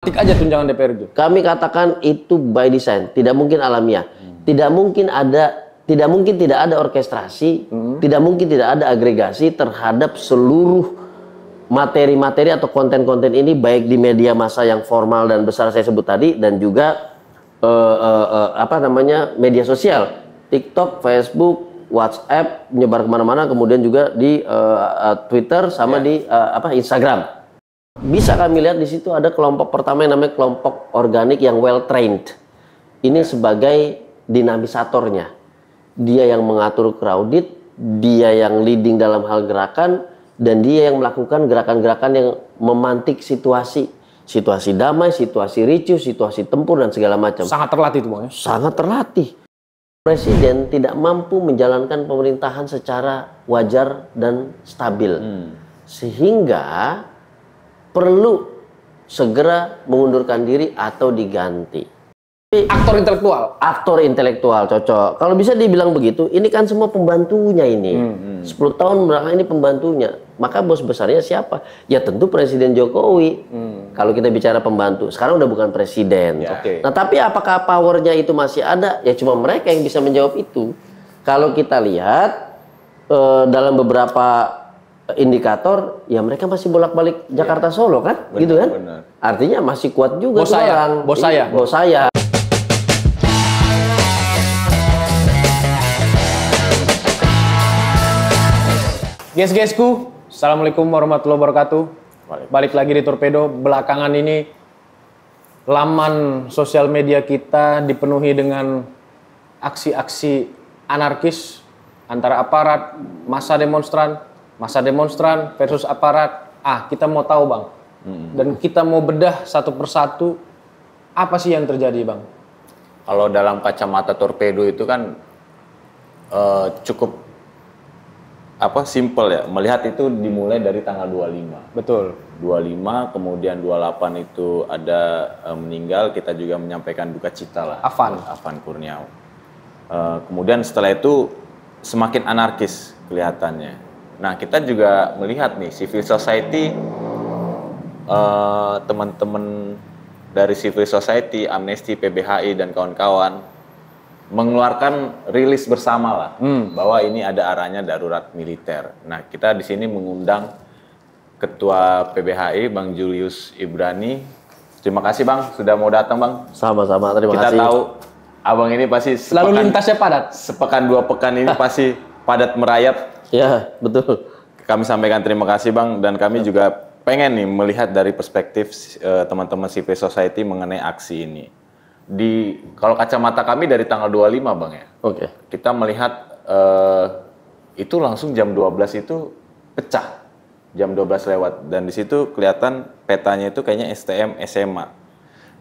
Tik aja tunjangan DPR itu. Kami katakan itu by design, tidak mungkin alamiah. Tidak mungkin tidak ada orkestrasi, tidak mungkin tidak ada agregasi terhadap seluruh materi-materi atau konten-konten ini, baik di media massa yang formal dan besar saya sebut tadi, dan juga media sosial, TikTok, Facebook, WhatsApp, menyebar kemana-mana, kemudian juga di Twitter sama di Instagram. Bisa kami lihat di situ ada kelompok pertama yang namanya kelompok organik yang well trained. Ini sebagai dinamisatornya. Dia yang mengatur crowded, dia yang leading dalam hal gerakan, dan dia yang melakukan gerakan-gerakan yang memantik situasi damai, situasi ricuh, situasi tempur, dan segala macam. Sangat terlatih itu, Bang ya? Sangat terlatih. Presiden tidak mampu menjalankan pemerintahan secara wajar dan stabil. Sehingga perlu segera mengundurkan diri atau diganti. Aktor intelektual cocok. Kalau bisa dibilang begitu, ini kan semua pembantunya ini. 10 tahun belakang ini pembantunya. Maka bos besarnya siapa? Ya tentu Presiden Jokowi. Kalau kita bicara pembantu, sekarang udah bukan presiden. Nah, tapi apakah powernya itu masih ada? Ya cuma mereka yang bisa menjawab itu. Kalau kita lihat dalam beberapa indikator, ya mereka masih bolak-balik Jakarta Solo kan, gitu kan? Benar. Artinya masih kuat juga bos saya. Guys-guysku, assalamualaikum warahmatullahi wabarakatuh. Balik lagi di Torpedo. Belakangan ini laman sosial media kita dipenuhi dengan aksi-aksi anarkis antara aparat, massa demonstran versus aparat. Kita mau tahu, Bang. Dan kita mau bedah satu persatu apa sih yang terjadi, Bang? Kalau dalam kacamata Torpedo itu kan cukup simple ya. Melihat itu dimulai dari tanggal 25. Betul. 25, kemudian 28 itu ada meninggal, kita juga menyampaikan duka cita lah. Afan Kurniawan. Kemudian setelah itu semakin anarkis kelihatannya. Nah, kita juga melihat nih, civil society, teman-teman dari civil society, Amnesty, PBHI, dan kawan-kawan mengeluarkan rilis bersama lah, bahwa ini ada arahnya darurat militer. Nah, kita di sini mengundang Ketua PBHI, Bang Julius Ibrani. Terima kasih, Bang, sudah mau datang, Bang. Sama-sama, terima kasih. Kita tahu, Abang ini pasti lalu lintasnya padat. Sepekan 2 pekan ini pasti padat merayap. Ya, betul. Kami sampaikan terima kasih, Bang, dan kami juga pengen nih melihat dari perspektif teman-teman civil society mengenai aksi ini. Kalau kacamata kami dari tanggal 25, Bang ya. Oke. Kita melihat itu langsung jam 12 itu pecah. Jam 12 lewat, dan di situ kelihatan petanya itu kayaknya STM SMA.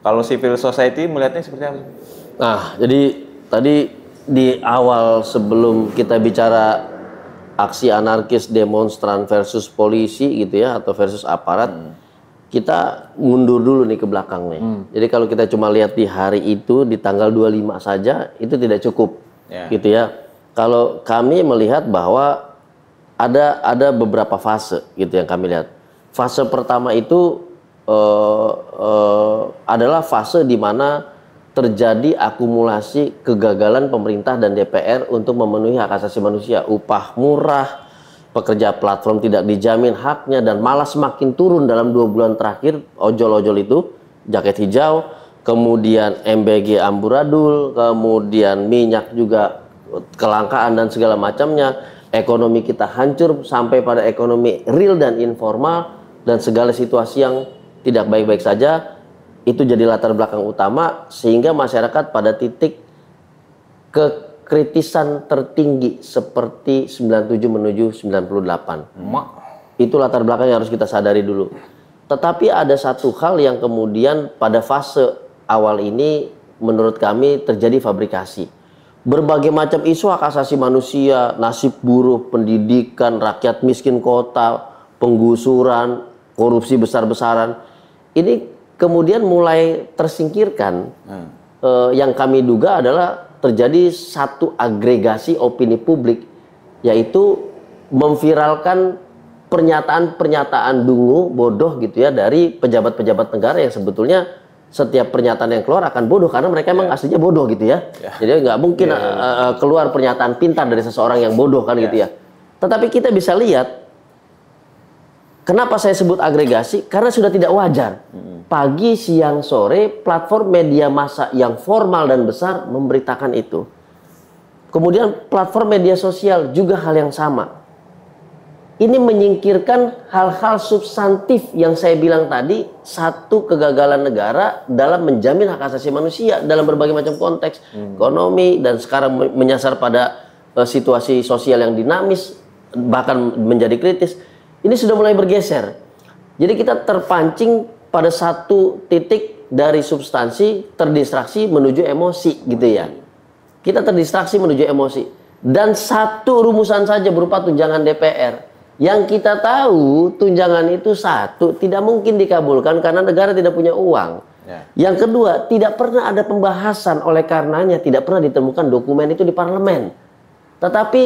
Kalau civil society melihatnya seperti apa? Nah, jadi tadi di awal sebelum kita bicara aksi anarkis demonstran versus polisi gitu ya, atau versus aparat, kita mundur dulu nih ke belakang nih. Jadi kalau kita cuma lihat di hari itu, di tanggal 25 saja, itu tidak cukup, gitu ya. Kalau kami melihat bahwa ada beberapa fase gitu yang kami lihat. Fase pertama itu adalah fase di mana terjadi akumulasi kegagalan pemerintah dan DPR untuk memenuhi hak asasi manusia. Upah murah, pekerja platform tidak dijamin haknya, dan malah semakin turun dalam 2 bulan terakhir. Ojol-ojol itu, jaket hijau, kemudian MBG amburadul, kemudian minyak juga kelangkaan dan segala macamnya. Ekonomi kita hancur sampai pada ekonomi real dan informal, dan segala situasi yang tidak baik-baik saja. Itu jadi latar belakang utama sehingga masyarakat pada titik kekritisan tertinggi seperti 97 menuju 98. Itu latar belakang yang harus kita sadari dulu. Tetapi ada satu hal yang kemudian pada fase awal ini menurut kami terjadi fabrikasi. Berbagai macam isu hak asasi manusia, nasib buruh, pendidikan, rakyat miskin kota, penggusuran, korupsi besar-besaran, ini kemudian mulai tersingkirkan. Yang kami duga adalah terjadi satu agregasi opini publik, yaitu memviralkan pernyataan-pernyataan dungu, bodoh gitu ya dari pejabat-pejabat negara yang sebetulnya setiap pernyataan yang keluar akan bodoh karena mereka emang aslinya bodoh gitu ya. Jadi nggak mungkin keluar pernyataan pintar dari seseorang yang bodoh kan gitu ya. Tetapi kita bisa lihat kenapa saya sebut agregasi karena sudah tidak wajar. Pagi, siang, sore platform media massa yang formal dan besar memberitakan itu. Kemudian platform media sosial juga hal yang sama. Ini menyingkirkan hal-hal substantif yang saya bilang tadi, satu kegagalan negara dalam menjamin hak asasi manusia dalam berbagai macam konteks, ekonomi, dan sekarang menyasar pada situasi sosial yang dinamis, bahkan menjadi kritis. Ini sudah mulai bergeser. Jadi kita terpancing pada satu titik dari substansi, terdistraksi menuju emosi gitu ya. Kita terdistraksi menuju emosi. Dan satu rumusan saja berupa tunjangan DPR. Yang kita tahu tunjangan itu satu tidak mungkin dikabulkan karena negara tidak punya uang. Yang kedua, tidak pernah ada pembahasan, oleh karenanya tidak pernah ditemukan dokumen itu di parlemen. Tetapi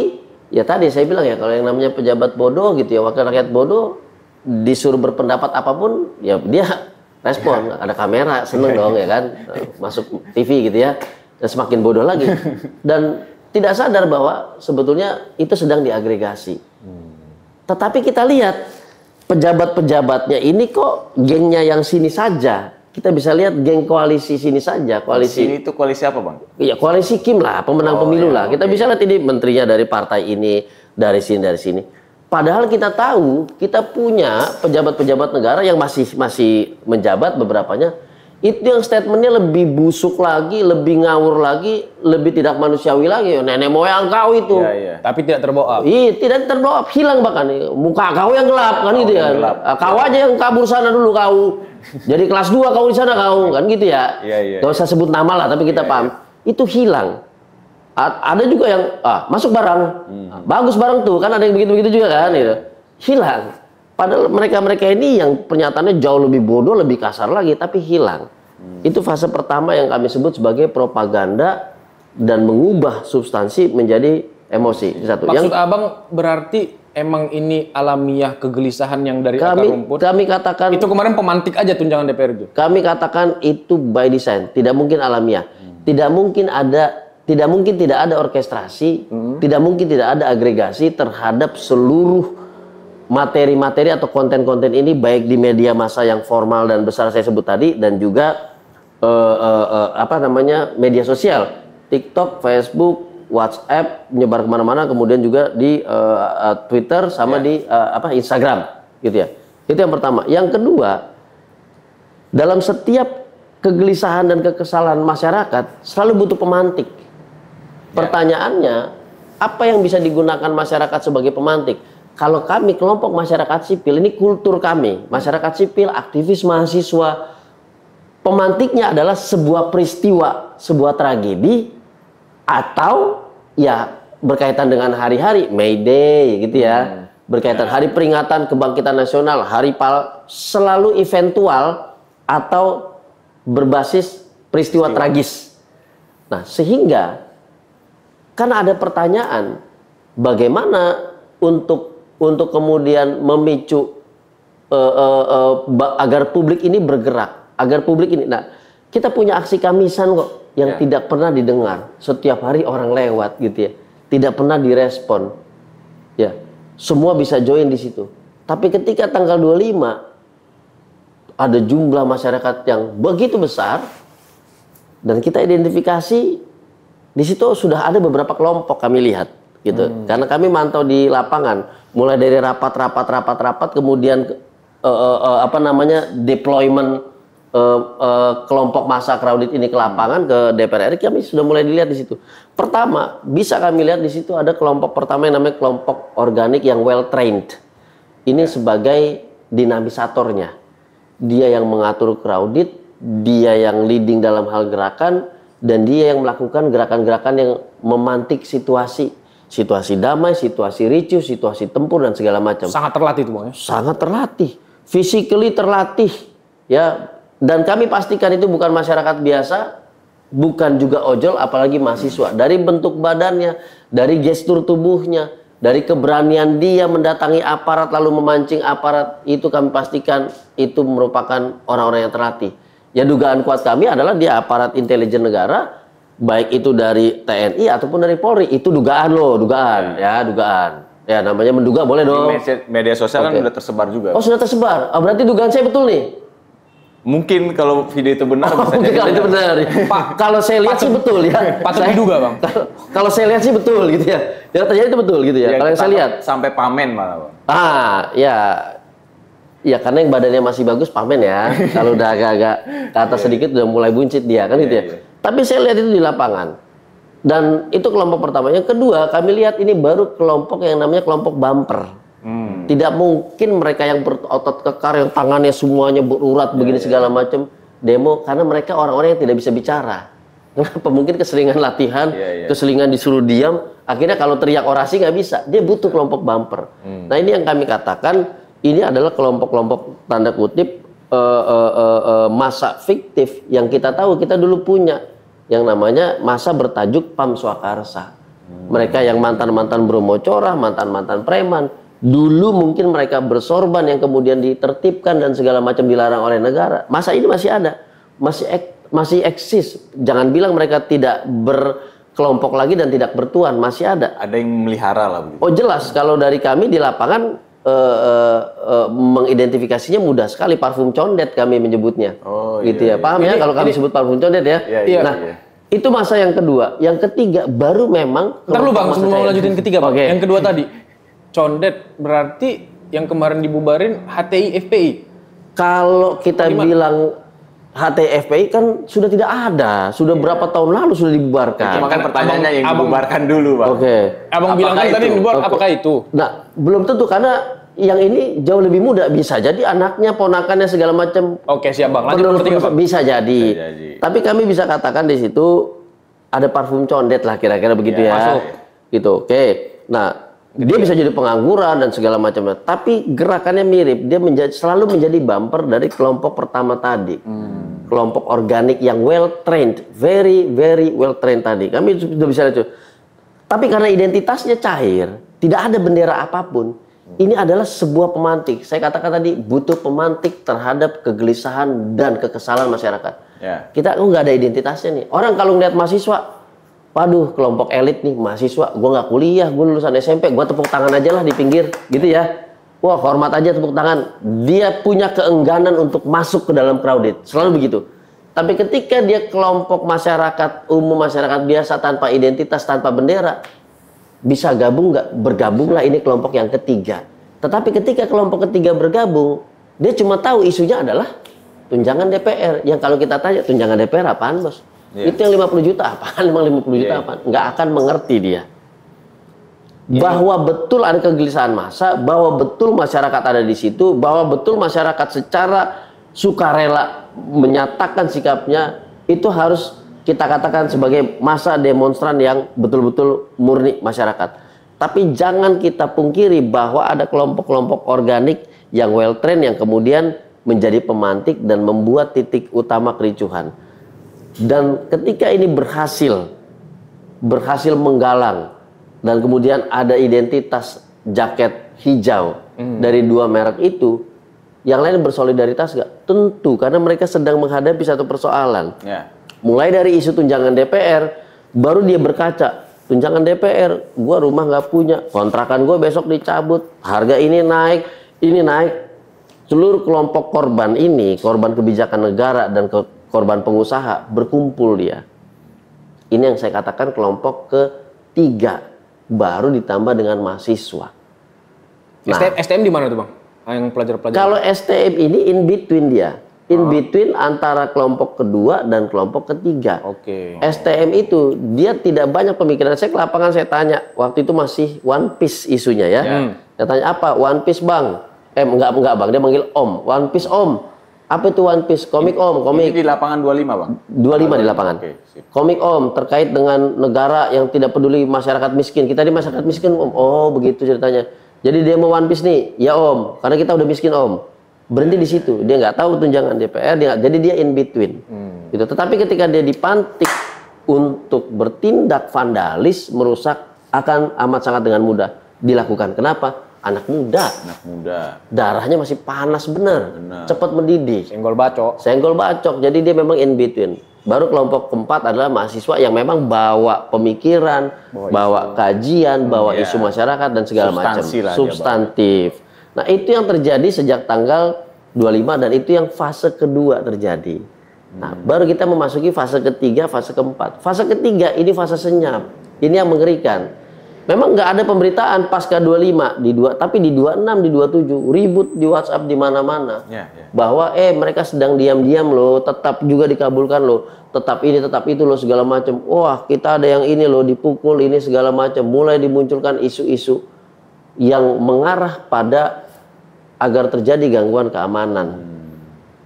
ya tadi saya bilang ya, kalau yang namanya pejabat bodoh gitu ya, wakil rakyat bodoh, disuruh berpendapat apapun ya dia respon. Ada kamera, seneng dong ya kan, masuk TV gitu ya, dan semakin bodoh lagi. Dan tidak sadar bahwa sebetulnya itu sedang diagregasi. Tetapi kita lihat pejabat-pejabatnya ini kok gengnya yang sini saja. Kita bisa lihat geng koalisi sini saja. Koalisi sini itu koalisi apa, Bang? Iya, koalisi Kim lah, pemenang pemilu lah. Kita bisa lihat ini menterinya dari partai ini, dari sini. Padahal kita tahu kita punya pejabat-pejabat negara yang masih menjabat beberapanya. Itu yang statementnya lebih busuk lagi, lebih ngawur lagi, lebih tidak manusiawi lagi. Nenek moyang kau itu. Tapi tidak terbawa. Iya, tidak terbawa, hilang bahkan. Muka kau yang gelap kan gitu ya. Kau aja yang kabur sana dulu kau. Jadi kelas 2 kau di sana kau kan gitu ya. Gak usah sebut nama lah, tapi kita paham. Itu hilang. Ada juga yang masuk barang. Bagus barang tuh, kan ada yang begitu-begitu juga kan gitu. Hilang. Padahal mereka ini yang pernyataannya jauh lebih bodoh, lebih kasar lagi, tapi hilang. Itu fase pertama yang kami sebut sebagai propaganda dan mengubah substansi menjadi emosi. Satu. Maksud Abang berarti emang ini alamiah kegelisahan yang dari akar rumput? Kami katakan itu kemarin pemantik aja tunjangan DPR itu. Kami katakan itu by design, tidak mungkin alamiah. Tidak mungkin tidak ada orkestrasi, tidak mungkin tidak ada agregasi terhadap seluruh materi-materi atau konten-konten ini, baik di media massa yang formal dan besar saya sebut tadi, dan juga media sosial, TikTok, Facebook, WhatsApp, menyebar kemana-mana, kemudian juga di Twitter sama di Instagram, gitu ya. Itu yang pertama. Yang kedua, dalam setiap kegelisahan dan kekesalan masyarakat selalu butuh pemantik. Pertanyaannya, apa yang bisa digunakan masyarakat sebagai pemantik? Kalau kami kelompok masyarakat sipil, ini kultur kami, masyarakat sipil, aktivis mahasiswa, pemantiknya adalah sebuah peristiwa, sebuah tragedi, atau ya berkaitan dengan hari-hari, May Day gitu ya, berkaitan hari peringatan kebangkitan nasional, selalu eventual atau berbasis peristiwa tragis. Nah, sehingga kan ada pertanyaan, bagaimana untuk kemudian memicu agar publik ini bergerak, agar publik ini. Nah, kita punya aksi Kamisan kok yang tidak pernah didengar. Setiap hari orang lewat gitu ya, tidak pernah direspon. Ya, semua bisa join di situ. Tapi ketika tanggal 25 ada jumlah masyarakat yang begitu besar dan kita identifikasi di situ sudah ada beberapa kelompok kami lihat gitu. Karena kami mantau di lapangan. Mulai dari rapat, kemudian deployment kelompok massa crowded ini ke lapangan, ke DPR RI, kami sudah mulai dilihat di situ. Pertama, bisa kami lihat di situ ada kelompok pertama yang namanya kelompok organik yang well trained. Ini sebagai dinamisatornya. Dia yang mengatur crowded, dia yang leading dalam hal gerakan, dan dia yang melakukan gerakan-gerakan yang memantik situasi damai, situasi ricuh, situasi tempur dan segala macam. Sangat terlatih itu, Bang ya. Sangat terlatih, physically terlatih, ya. Dan kami pastikan itu bukan masyarakat biasa, bukan juga ojol, apalagi mahasiswa. Dari bentuk badannya, dari gestur tubuhnya, dari keberanian dia mendatangi aparat lalu memancing aparat, itu kami pastikan itu merupakan orang-orang yang terlatih. Ya dugaan kuat kami adalah dia aparat intelijen negara, baik itu dari TNI ataupun dari Polri. Itu dugaan loh, dugaan. Ya namanya menduga boleh dong. Di media sosial kan sudah tersebar juga. Oh sudah tersebar. Oh, berarti dugaan saya betul nih. Mungkin kalau video itu benar bisa Mungkin kalau itu benar. Pak, kalau saya lihat sih betul ya. Patut diduga, Bang. Kalau saya lihat sih betul gitu ya. Yang terjadi itu betul gitu ya. Kalau yang saya lihat sampai pamen malah, Bang. ya. Ya karena yang badannya masih bagus pamen ya. Kalau udah agak-agak ke atas sedikit udah mulai buncit dia kan gitu ya. Tapi saya lihat itu di lapangan. Dan itu kelompok pertama. Yang kedua, kami lihat ini baru kelompok yang namanya kelompok bumper. Tidak mungkin mereka yang berotot kekar, yang tangannya semuanya berurat begini segala macam demo, karena mereka orang-orang yang tidak bisa bicara. Kenapa? Mungkin keseringan latihan, keseringan disuruh diam, akhirnya kalau teriak orasi nggak bisa. Dia butuh kelompok bumper. Nah ini yang kami katakan, ini adalah kelompok-kelompok tanda kutip masa fiktif yang kita tahu, kita dulu punya yang namanya masa bertajuk PAM Swakarsa. Mereka yang mantan-mantan Bromocorah, mantan-mantan preman. Dulu mungkin mereka bersorban yang kemudian ditertibkan dan segala macam dilarang oleh negara. Masa ini masih ada, masih eksis. Jangan bilang mereka tidak berkelompok lagi dan tidak bertuan, masih ada. Ada yang memelihara lah begitu. Oh jelas, kalau dari kami di lapangan mengidentifikasinya mudah sekali, parfum condet kami menyebutnya. Gitu ya, paham ya kalau kami sebut parfum condet ya. Itu masa yang kedua. Yang ketiga baru memang. Ntar lu Bang, sebelum mau lanjutin ketiga Bang. Yang kedua tadi. Condet berarti yang kemarin dibubarin HTI FPI. Kalau kita bilang HTI FPI kan sudah tidak ada, sudah berapa tahun lalu sudah dibubarkan. Cuma kan pertanyaannya yang dibubarkan dulu, Bang. Abang bilang kan tadi dibubar, apakah itu? Nah, belum tentu karena yang ini jauh lebih muda, bisa jadi anaknya, ponakannya segala macam. Oke, siap Bang. Lanjut nomor 3, Bang. Bisa jadi. Tapi kami bisa katakan di situ ada parfum condet lah kira-kira begitu ya. Masuk. Gitu. Oke. Nah, dia bisa jadi pengangguran dan segala macamnya, tapi gerakannya mirip. Dia selalu menjadi bumper dari kelompok pertama tadi, kelompok organik yang well trained, very well trained tadi. Kami sudah bisa lihat. Tapi karena identitasnya cair, tidak ada bendera apapun. Ini adalah sebuah pemantik. Saya katakan tadi butuh pemantik terhadap kegelisahan dan kekesalan masyarakat. Kita nggak ada identitasnya nih. Orang kalau ngeliat mahasiswa, waduh, kelompok elit nih, mahasiswa, gue nggak kuliah, gue lulusan SMP, gue tepuk tangan aja lah di pinggir, gitu ya. Wah, hormat aja tepuk tangan. Dia punya keengganan untuk masuk ke dalam crowded, selalu begitu. Tapi ketika dia kelompok masyarakat umum, masyarakat biasa tanpa identitas, tanpa bendera, bisa gabung nggak? Bergabunglah, ini kelompok yang ketiga. Tetapi ketika kelompok ketiga bergabung, dia cuma tahu isunya adalah tunjangan DPR. Yang kalau kita tanya, tunjangan DPR apaan, Bos? Itu yang 50 juta apaan? Emang 50 juta apaan? Nggak akan mengerti dia. Bahwa betul ada kegelisahan massa, bahwa betul masyarakat ada di situ, bahwa betul masyarakat secara sukarela menyatakan sikapnya, itu harus kita katakan sebagai massa demonstran yang betul-betul murni masyarakat. Tapi jangan kita pungkiri bahwa ada kelompok-kelompok organik yang well trained yang kemudian menjadi pemantik dan membuat titik utama kericuhan. Dan ketika ini berhasil menggalang dan kemudian ada identitas jaket hijau dari dua merek itu, yang lain bersolidaritas nggak? Tentu, karena mereka sedang menghadapi satu persoalan. Mulai dari isu tunjangan DPR, baru dia berkaca, tunjangan DPR, gua rumah nggak punya, kontrakan gua besok dicabut, harga ini naik. Seluruh kelompok korban ini, korban kebijakan negara dan korban pengusaha, berkumpul dia. Ini yang saya katakan kelompok ketiga, baru ditambah dengan mahasiswa. Nah, STM di mana tuh Bang? Yang pelajar-pelajar. Kalau STM ini in between dia. In between antara kelompok kedua dan kelompok ketiga. STM itu dia tidak banyak pemikiran. Saya ke lapangan, saya tanya, waktu itu masih One Piece isunya ya. Saya tanya, apa? One Piece Bang? Enggak Bang, dia manggil Om. One Piece Om. Apa itu One Piece? Komik Om, komik. Ini di lapangan 25 Bang? 25 di lapangan. Komik Om, terkait dengan negara yang tidak peduli masyarakat miskin. Kita di masyarakat miskin Om. Oh begitu ceritanya. Jadi dia mau One Piece nih, ya Om, karena kita udah miskin Om. Berhenti di situ. Dia nggak tahu tunjangan DPR, jadi dia in between. Gitu. Tetapi ketika dia dipantik untuk bertindak vandalis, merusak, akan amat sangat dengan mudah. dilakukan. Kenapa? Anak muda. Anak muda. Darahnya masih panas bener. Cepat mendidih. Senggol bacok. Senggol bacok. Jadi dia memang in between. Baru kelompok keempat adalah mahasiswa yang memang bawa pemikiran, bawa kajian, bawa isu masyarakat dan segala macam. Substantif. Nah, itu yang terjadi sejak tanggal 25 dan itu yang fase kedua terjadi. Nah, baru kita memasuki fase ketiga, fase keempat. Fase ketiga ini fase senyap. Ini yang mengerikan. Memang nggak ada pemberitaan pasca 25 tapi di 26, di 27 ribut di WhatsApp di mana-mana. Bahwa mereka sedang diam-diam loh, tetap juga dikabulkan loh, tetap ini, tetap itu loh segala macam. Wah, kita ada yang ini loh dipukul ini segala macam. Mulai dimunculkan isu-isu yang mengarah pada agar terjadi gangguan keamanan.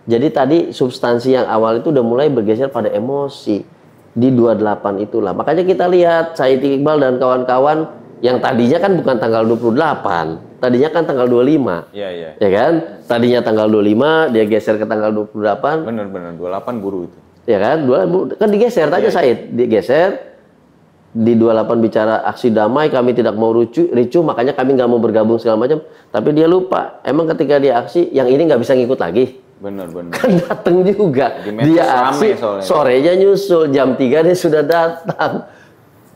Jadi tadi substansi yang awal itu udah mulai bergeser pada emosi. Di 28 itulah. Makanya kita lihat Said Iqbal dan kawan-kawan yang tadinya kan bukan tanggal 28. Tadinya kan tanggal 25. Iya. Ya kan? Tadinya tanggal 25, dia geser ke tanggal 28. Bener, 28 buru itu. Ya kan? Kan digeser, tanya Said. Digeser. Di 28 bicara aksi damai, kami tidak mau ricuh, makanya kami nggak mau bergabung segala macam. Tapi dia lupa, emang ketika dia aksi, yang ini nggak bisa ngikut lagi. Bener. Kan datang juga. Dia aksi, sorenya nyusul, jam 3 dia sudah datang.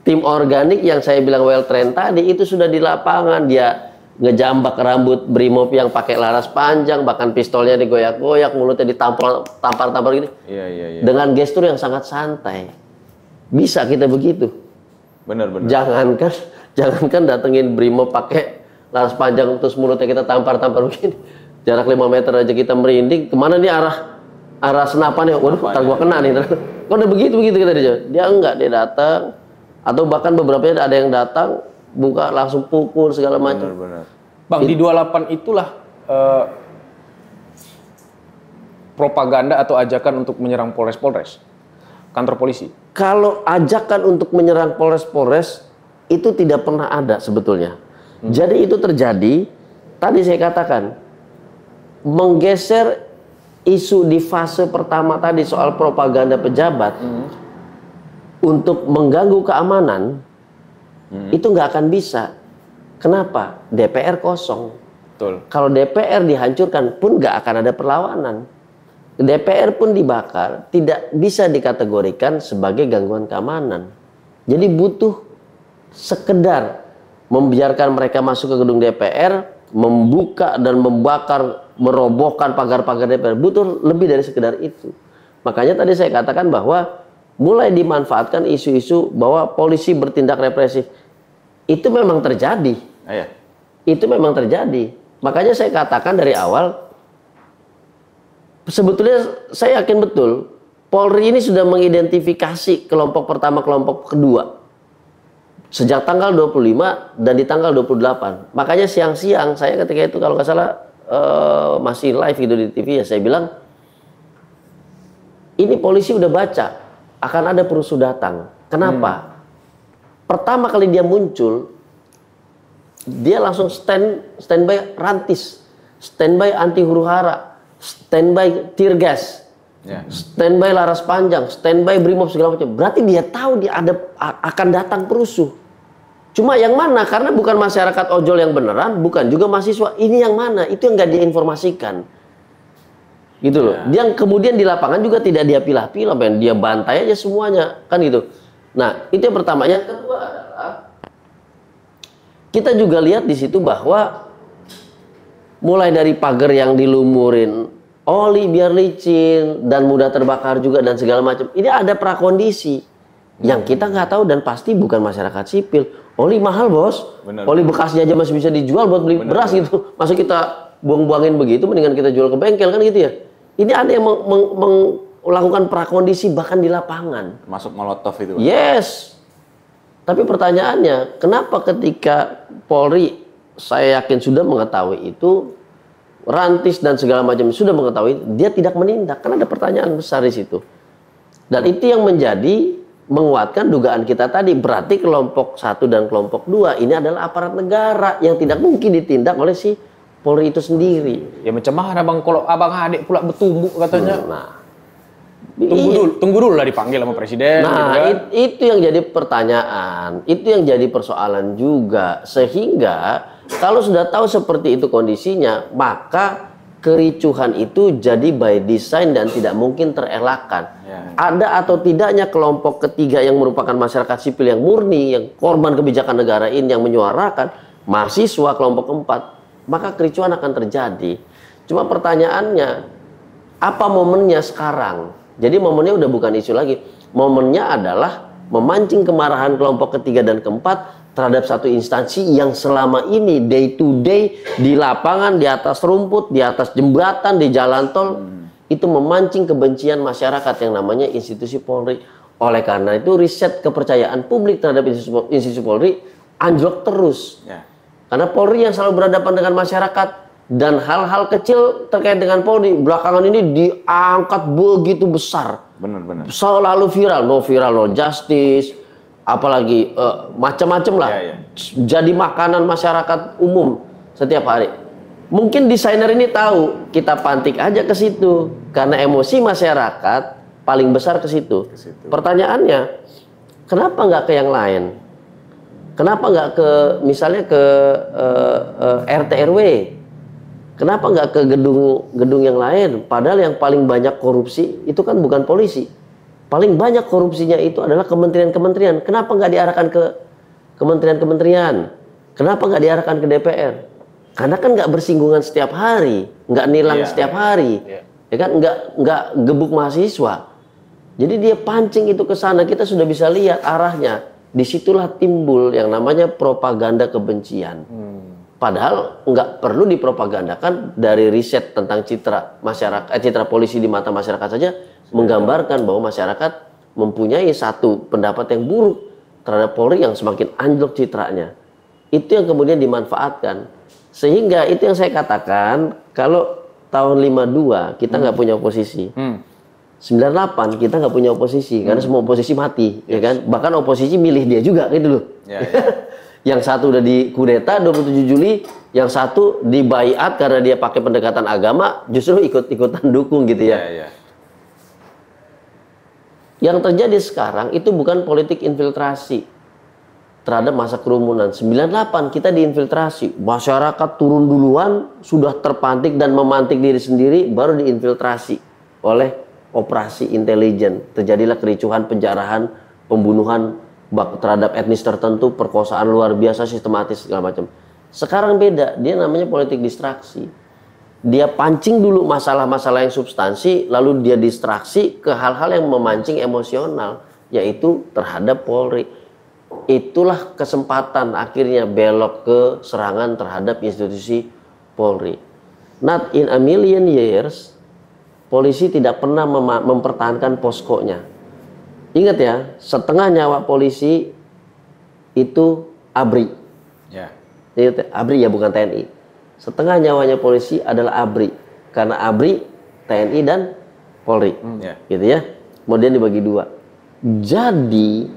Tim organik yang saya bilang well trained tadi, itu sudah di lapangan. Dia ngejambak rambut Brimob yang pakai laras panjang, bahkan pistolnya digoyak-goyak, mulutnya ditampar-tampar gitu. Iya. Dengan gestur yang sangat santai. Bisa kita begitu. Bener. Jangankan datengin Brimob pakai laras panjang terus mulutnya kita tampar-tampar begini. Jarak 5 meter aja kita merinding. Kemana nih arah senapannya? Waduh, ntar gua kena nih. Kok udah begitu kita dia enggak, dia datang. Atau bahkan beberapa ada yang datang buka langsung pukul segala macam. Benar. Bang, di 28 itulah propaganda atau ajakan untuk menyerang Polres, kantor polisi. Kalau ajakan untuk menyerang Polres itu tidak pernah ada sebetulnya. Jadi itu terjadi, tadi saya katakan, menggeser isu di fase pertama tadi soal propaganda pejabat untuk mengganggu keamanan itu nggak akan bisa. Kenapa? DPR kosong. Betul. Kalau DPR dihancurkan pun nggak akan ada perlawanan. DPR pun dibakar, tidak bisa dikategorikan sebagai gangguan keamanan. Jadi butuh sekedar membiarkan mereka masuk ke gedung DPR, membuka dan membakar, merobohkan pagar-pagar DPR, butuh lebih dari sekedar itu. Makanya tadi saya katakan bahwa mulai dimanfaatkan isu-isu bahwa polisi bertindak represif. Itu memang terjadi. Itu memang terjadi. Makanya saya katakan dari awal, sebetulnya saya yakin betul Polri ini sudah mengidentifikasi kelompok pertama, kelompok kedua sejak tanggal 25 dan di tanggal 28. Makanya siang-siang saya ketika itu kalau nggak salah masih live gitu di TV ya, saya bilang ini polisi udah baca akan ada perusuh datang. Kenapa? Pertama kali dia muncul, dia langsung standby rantis, standby anti huru-hara, standby tear gas, standby laras panjang, standby Brimob segala macam. Berarti dia tahu dia akan datang perusuh. Cuma yang mana? Karena bukan masyarakat ojol yang beneran, bukan juga mahasiswa. Ini yang mana? Itu yang nggak dia informasikan. Gitu loh. Dia kemudian di lapangan juga tidak dia pilah-pilah, dia bantai aja semuanya, kan gitu. Nah, itu yang pertama. Yang kedua adalah kita juga lihat di situ bahwa mulai dari pagar yang dilumurin oli biar licin dan mudah terbakar juga dan segala macam. Ini ada prakondisi yang kita nggak tahu dan pasti bukan masyarakat sipil. Oli mahal bos, oli bekasnya aja masih bisa dijual buat beli beras gitu. Masa kita buang-buangin begitu, mendingan kita jual ke bengkel kan gitu ya. Ini ada yang melakukan prakondisi bahkan di lapangan. Masuk molotov itu. Yes. Tapi pertanyaannya, kenapa ketika Polri, saya yakin sudah mengetahui itu, rantis dan segala macam sudah mengetahui, dia tidak menindak? Kan ada pertanyaan besar di situ. Dan itu yang menguatkan dugaan kita tadi. Berarti kelompok 1 dan kelompok 2 ini adalah aparat negara yang tidak mungkin ditindak oleh si Polri itu sendiri. Ya macam mana bang, kalau abang adik pula bertumbuk katanya. Nah, Tunggu dulu lah dipanggil sama presiden. Nah, gitu kan. itu yang jadi pertanyaan, itu yang jadi persoalan juga. Sehingga kalau sudah tahu seperti itu kondisinya, maka kericuhan itu jadi by design dan tidak mungkin terelakkan. Ada atau tidaknya kelompok ketiga yang merupakan masyarakat sipil yang murni, yang korban kebijakan negara ini, yang menyuarakan mahasiswa kelompok keempat, maka kericuhan akan terjadi. Cuma pertanyaannya, apa momennya sekarang? Jadi momennya udah bukan isu lagi. Momennya adalah memancing kemarahan kelompok ketiga dan keempat terhadap satu instansi yang selama ini day to day di lapangan, di atas rumput, di atas jembatan, di jalan tol, itu memancing kebencian masyarakat yang namanya institusi Polri. Oleh karena itu riset kepercayaan publik terhadap institusi Polri anjlok terus. Karena Polri yang selalu berhadapan dengan masyarakat dan hal-hal kecil terkait dengan Polri belakangan ini diangkat begitu besar. Benar. Selalu viral, no justice, apalagi macam-macam lah. Jadi makanan masyarakat umum setiap hari. Mungkin desainer ini tahu, kita pantik aja ke situ karena emosi masyarakat paling besar ke situ. Pertanyaannya, kenapa nggak ke yang lain? Kenapa nggak ke misalnya ke RT RW? Kenapa nggak ke gedung yang lain? Padahal yang paling banyak korupsi itu kan bukan polisi. Paling banyak korupsinya itu adalah kementerian-kementerian. Kenapa nggak diarahkan ke kementerian-kementerian? Kenapa nggak diarahkan ke DPR? Karena kan nggak bersinggungan setiap hari, nggak nilang setiap hari, ya kan? Nggak gebuk mahasiswa. Jadi dia pancing itu ke sana. Kita sudah bisa lihat arahnya. Disitulah timbul yang namanya propaganda kebencian. Padahal nggak perlu dipropagandakan. Dari riset tentang citra masyarakat, citra polisi di mata masyarakat saja menggambarkan bahwa masyarakat mempunyai satu pendapat yang buruk terhadap Polri yang semakin anjlok citranya. Itu yang kemudian dimanfaatkan. Sehingga itu yang saya katakan, kalau tahun 52 kita nggak punya oposisi. 98 kita nggak punya oposisi karena semua oposisi mati, ya kan? Bahkan oposisi milih dia juga gitu loh. Yang satu udah dikudeta 27 Juli, yang satu dibaiat karena dia pakai pendekatan agama, justru ikut-ikutan dukung gitu ya. Yang terjadi sekarang itu bukan politik infiltrasi terhadap masa kerumunan. 98 kita diinfiltrasi, masyarakat turun duluan, sudah terpantik dan memantik diri sendiri, baru diinfiltrasi oleh operasi intelijen. Terjadilah kericuhan, penjarahan, pembunuhan terhadap etnis tertentu, perkosaan luar biasa, sistematis, segala macam. Sekarang beda, dia namanya politik distraksi. Dia pancing dulu masalah-masalah yang substansi, lalu dia distraksi ke hal-hal yang memancing emosional, yaitu terhadap Polri. Itulah kesempatan akhirnya belok ke serangan terhadap institusi Polri. Not in a million years, polisi tidak pernah mempertahankan poskonya. Ingat ya, setengah nyawa polisi itu ABRI. ABRI ya, bukan TNI. Setengah nyawanya polisi adalah ABRI. Karena ABRI, TNI dan Polri. Gitu ya. Kemudian dibagi dua. Jadi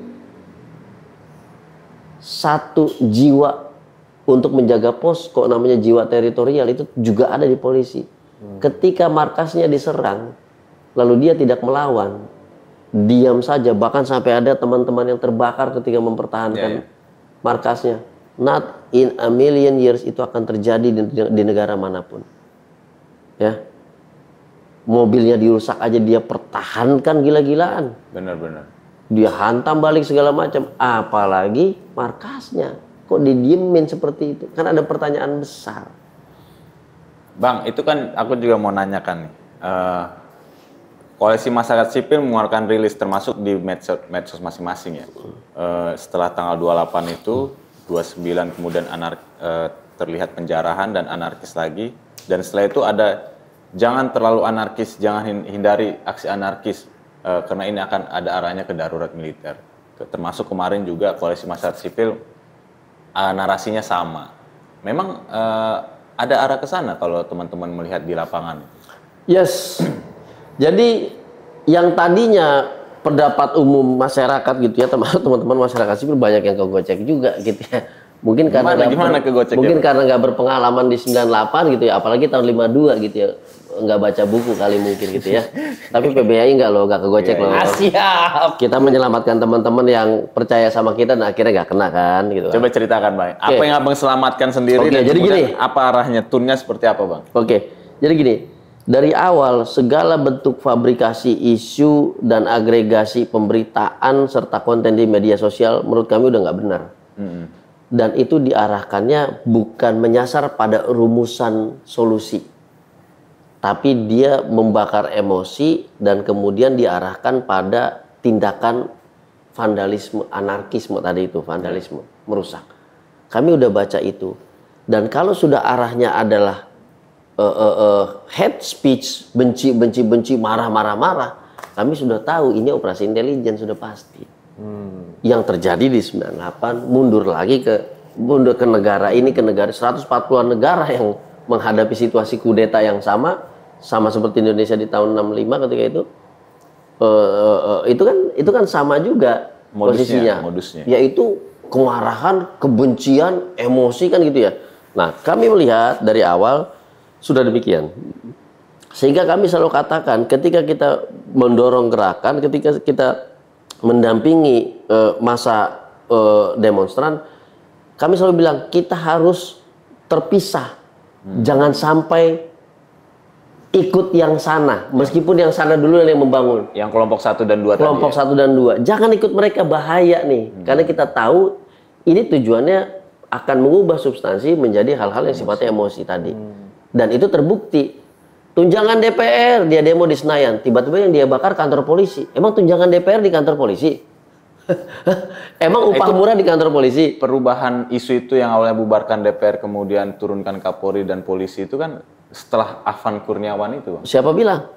satu jiwa untuk menjaga posko, namanya jiwa teritorial, itu juga ada di polisi. Ketika markasnya diserang, lalu dia tidak melawan, diam saja, bahkan sampai ada teman-teman yang terbakar ketika mempertahankan markasnya. Not in a million years itu akan terjadi di negara manapun. Ya, mobilnya dirusak aja dia pertahankan gila-gilaan. Benar. Dia hantam balik segala macam, apalagi markasnya. Kok didiemin seperti itu? Kan ada pertanyaan besar. Bang, itu kan aku juga mau nanyakan nih. Koalisi Masyarakat Sipil mengeluarkan rilis termasuk di medsos masing-masing ya. Setelah tanggal 28 itu, 29 kemudian terlihat penjarahan dan anarkis lagi. Dan setelah itu ada jangan terlalu anarkis, jangan hindari aksi anarkis karena ini akan ada arahnya ke darurat militer. Termasuk kemarin juga Koalisi Masyarakat Sipil narasinya sama. Memang ada arah ke sana kalau teman-teman melihat di lapangan. Yes. Jadi yang tadinya pendapat umum masyarakat gitu ya, termasuk teman-teman masyarakat sipil banyak yang kegocek juga gitu ya. Mungkin karena gimana kegocek mungkin karena nggak berpengalaman di 98 gitu ya, apalagi tahun 52 gitu ya. nggak baca buku kali mungkin gitu ya. Tapi PBHI nggak loh, nggak kegocek loh. Siap. Kita menyelamatkan teman-teman yang percaya sama kita dan akhirnya nggak kena kan gitu. Coba ceritakan Bang, apa yang Abang selamatkan sendiri dan jadi kemudian gini. apa arahnya, tunnya seperti apa Bang? Jadi gini, dari awal segala bentuk fabrikasi isu dan agregasi pemberitaan serta konten di media sosial menurut kami udah nggak benar. Dan itu diarahkannya bukan menyasar pada rumusan solusi, tapi dia membakar emosi dan kemudian diarahkan pada tindakan vandalisme, anarkisme tadi itu, vandalisme, merusak. Kami udah baca itu. Dan kalau sudah arahnya adalah hate speech, benci, marah, kami sudah tahu ini operasi intelijen sudah pasti. Yang terjadi di 98 mundur ke negara ini, ke negara 140-an negara yang menghadapi situasi kudeta yang sama seperti Indonesia di tahun 65 ketika itu kan sama juga modusnya, yaitu kemarahan, kebencian, emosi kan gitu ya. Nah, kami melihat dari awal sudah demikian. Sehingga kami selalu katakan ketika kita mendorong gerakan, ketika kita mendampingi masa demonstran, kami selalu bilang kita harus terpisah. Jangan sampai ikut yang sana, meskipun yang sana dulu yang membangun. Yang kelompok 1 dan 2 kelompok tadi. 1 dan 2. Jangan ikut mereka, bahaya nih. Karena kita tahu ini tujuannya akan mengubah substansi menjadi hal-hal yang sifatnya emosi tadi. Dan itu terbukti. Tunjangan DPR, dia demo di Senayan, tiba-tiba yang dia bakar kantor polisi. Emang tunjangan DPR di kantor polisi? Emang upah murah di kantor polisi? Perubahan isu itu yang awalnya bubarkan DPR kemudian turunkan Kapolri dan polisi itu kan setelah Afan Kurniawan itu, Bang. Siapa bilang?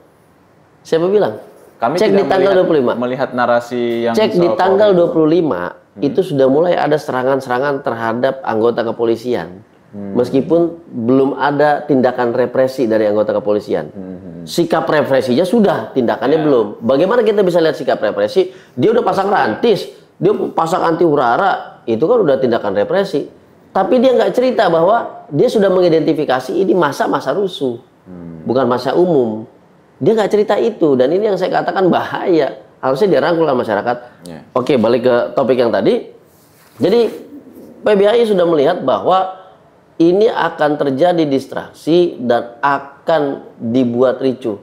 Kami cek di tidak tanggal 25. melihat narasi yang Cek di soal tanggal Polri. 25 itu sudah mulai ada serangan-serangan terhadap anggota kepolisian. Meskipun belum ada tindakan represi dari anggota kepolisian. Sikap represinya sudah, tindakannya belum. Bagaimana kita bisa lihat sikap represi? Dia udah pasang rantis, dia pasang anti hura-hara, itu kan udah tindakan represi. Tapi dia nggak cerita bahwa dia sudah mengidentifikasi ini masa rusuh, bukan masa umum. Dia nggak cerita itu, dan ini yang saya katakan bahaya. Harusnya dirangkul sama masyarakat. Oke, balik ke topik yang tadi. Jadi PBHI sudah melihat bahwa ini akan terjadi distraksi dan akan dibuat ricuh.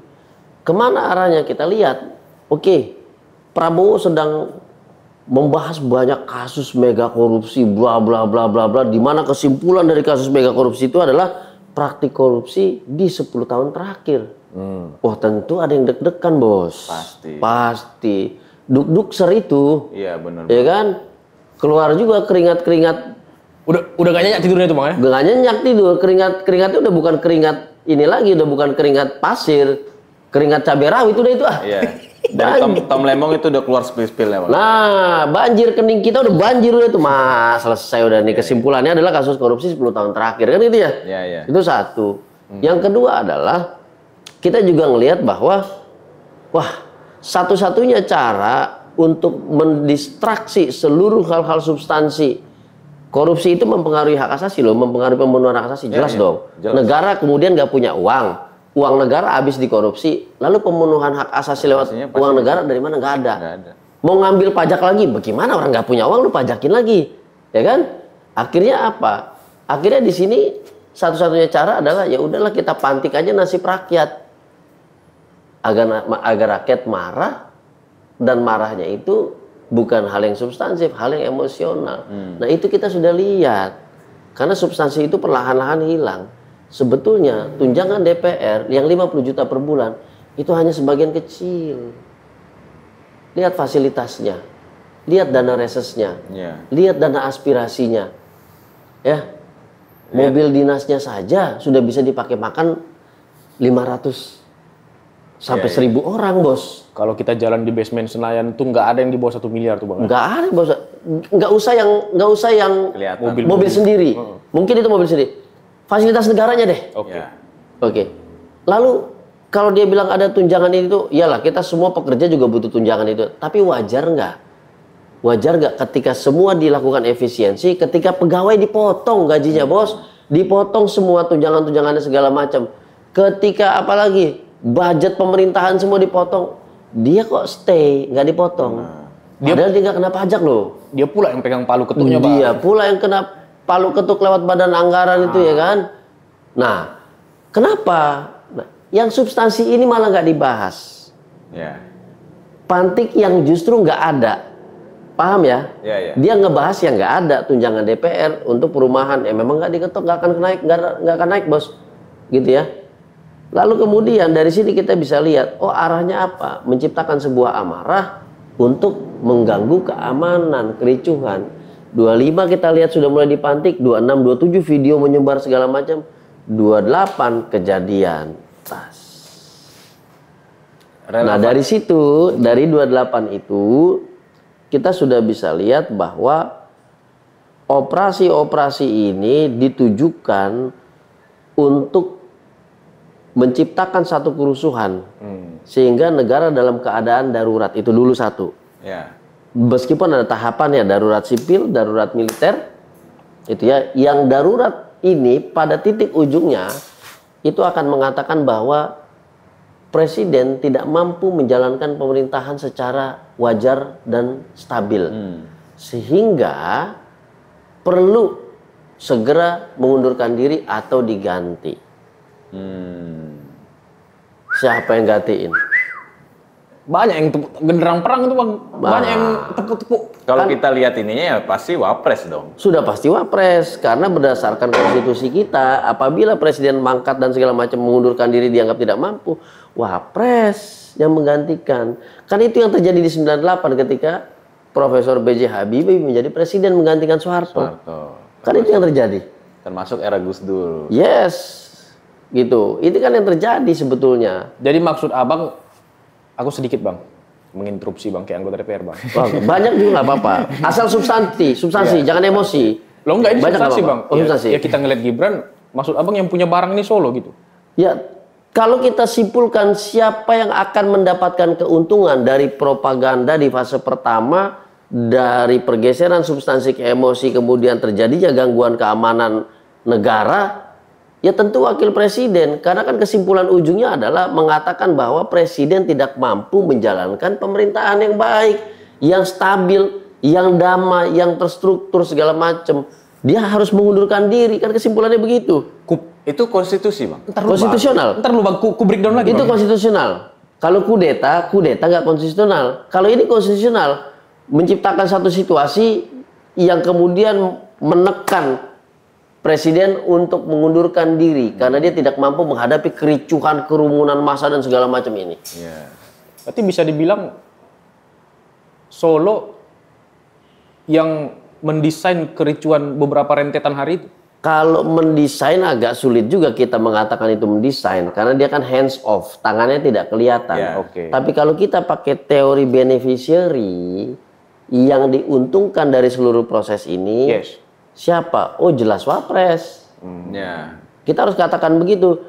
Kemana arahnya kita lihat? Oke, Prabowo sedang membahas banyak kasus mega korupsi, bla bla bla bla bla. Di mana kesimpulan dari kasus mega korupsi itu adalah praktik korupsi di 10 tahun terakhir. Wah, tentu ada yang deg-degan, Bos. Pasti. Duk-dukser itu. Iya, benar. Ya kan? Keluar juga keringat-keringat. Udah gak nyenyak tidurnya tuh Bang ya? Gak nyenyak tidur, keringatnya udah bukan keringat ini lagi, udah bukan keringat pasir, keringat cabai rawit udah itu Iya. Dari Tom Lembong itu udah keluar spill-spillnya Bang. Nah, banjir kening kita udah banjir udah itu, Mas. Selesai udah nih. Kesimpulannya adalah kasus korupsi 10 tahun terakhir kan gitu ya? Iya. Itu satu. Yang kedua adalah kita juga ngelihat bahwa satu-satunya cara untuk mendistraksi seluruh hal-hal substansi. Korupsi itu mempengaruhi hak asasi loh, mempengaruhi pemenuhan hak asasi, jelas dong. Jelas. Negara kemudian nggak punya uang negara habis dikorupsi, lalu pemenuhan hak asasi lewat uang negara dari mana? Nggak ada. Mau ngambil pajak lagi, bagaimana orang nggak punya uang, lu pajakin lagi, ya kan? Akhirnya apa? Akhirnya di sini satu-satunya cara adalah ya udahlah kita pantik aja nasib rakyat, agar rakyat marah, dan marahnya itu bukan hal yang substansif, hal yang emosional. Nah itu kita sudah lihat. Karena substansi itu perlahan-lahan hilang. Sebetulnya tunjangan DPR yang 50 juta per bulan itu hanya sebagian kecil. Lihat fasilitasnya. Lihat dana resesnya. Lihat dana aspirasinya. Ya. Mobil dinasnya saja sudah bisa dipakai makan 500 sampai 1.000 orang, Bos. Kalau kita jalan di basement Senayan tuh nggak ada yang di bawah 1 miliar tuh Bang. Nggak ada, Bos. Nggak usah yang mobil sendiri. Mungkin itu mobil sendiri. Fasilitas negaranya deh. Oke. Lalu kalau dia bilang ada tunjangan itu, iyalah kita semua pekerja juga butuh tunjangan itu. Tapi wajar nggak? Wajar nggak ketika semua dilakukan efisiensi, ketika pegawai dipotong gajinya, Bos, dipotong semua tunjangan-tunjangannya segala macam. Ketika apalagi budget pemerintahan semua dipotong, dia kok stay, nggak dipotong. Padahal dia nggak kena pajak loh. Dia pula yang pegang palu ketuknya, Bang. Dia pula yang kena palu ketuk lewat badan anggaran itu ya kan. Nah, kenapa? Nah, yang substansi ini malah nggak dibahas. Ya. Pantik yang justru nggak ada. Paham ya? Ya. Dia ngebahas yang nggak ada tunjangan DPR untuk perumahan. Memang nggak diketok, nggak akan naik, nggak akan naik, bos. Gitu ya. Lalu kemudian dari sini kita bisa lihat, oh arahnya apa? Menciptakan sebuah amarah untuk mengganggu keamanan, kericuhan. 25 kita lihat sudah mulai dipantik, 26, 27 video menyebar segala macam, 28 kejadian. Tas. Nah dari situ, dari 28 itu kita sudah bisa lihat bahwa operasi-operasi ini ditujukan untuk menciptakan satu kerusuhan sehingga negara dalam keadaan darurat. Itu dulu satu. Ya. Meskipun ada tahapan ya, darurat sipil, darurat militer, itu ya. Yang darurat ini pada titik ujungnya itu akan mengatakan bahwa presiden tidak mampu menjalankan pemerintahan secara wajar dan stabil, sehingga perlu segera mengundurkan diri atau diganti. Siapa yang gantiin? Banyak yang genderang perang itu, Bang. Banyak yang tepuk-tepuk. Kalau kita lihat ininya ya pasti wapres dong. Sudah pasti wapres, karena berdasarkan konstitusi kita, apabila presiden mangkat dan segala macam mengundurkan diri dianggap tidak mampu, wapres yang menggantikan. Kan itu yang terjadi di 98 ketika Profesor B.J. Habibie menjadi presiden menggantikan Soeharto. Kan itu yang terjadi. Termasuk era Gus Dur. Yes. Gitu. Itu kan yang terjadi sebetulnya. Jadi maksud Abang, aku sedikit, Bang, menginterupsi, Bang, kayak anggota DPR, Bang. Banyak juga nggak apa-apa. Asal substansi, jangan emosi. Lo enggak, ini Banyak substansi, apa-apa. Bang. Oh, substansi. Ya kita ngeliat Gibran, maksud Abang yang punya barang ini Solo gitu. Ya, kalau kita simpulkan siapa yang akan mendapatkan keuntungan dari propaganda di fase pertama, dari pergeseran substansi ke emosi, kemudian terjadinya gangguan keamanan negara, ya tentu wakil presiden, karena kan kesimpulan ujungnya adalah mengatakan bahwa presiden tidak mampu menjalankan pemerintahan yang baik, yang stabil, yang damai, yang terstruktur segala macam. Dia harus mengundurkan diri, kan kesimpulannya begitu. Itu konstitusi, Bang. Konstitusional. Ntar lu, Bang, ku breakdown lagi, Itu Bang. konstitusional. Kalau kudeta nggak konstitusional. Kalau ini konstitusional, menciptakan satu situasi yang kemudian menekan presiden untuk mengundurkan diri karena dia tidak mampu menghadapi kericuhan, kerumunan massa dan segala macam ini. Yeah. Berarti bisa dibilang Solo yang mendesain kericuan beberapa rentetan hari itu. Kalau mendesain agak sulit juga kita mengatakan itu mendesain karena dia kan hands off, tangannya tidak kelihatan. Yeah, okay. Tapi kalau kita pakai teori beneficiary yang diuntungkan dari seluruh proses ini, Yes. siapa? Oh jelas wapres. Ya. Kita harus katakan begitu.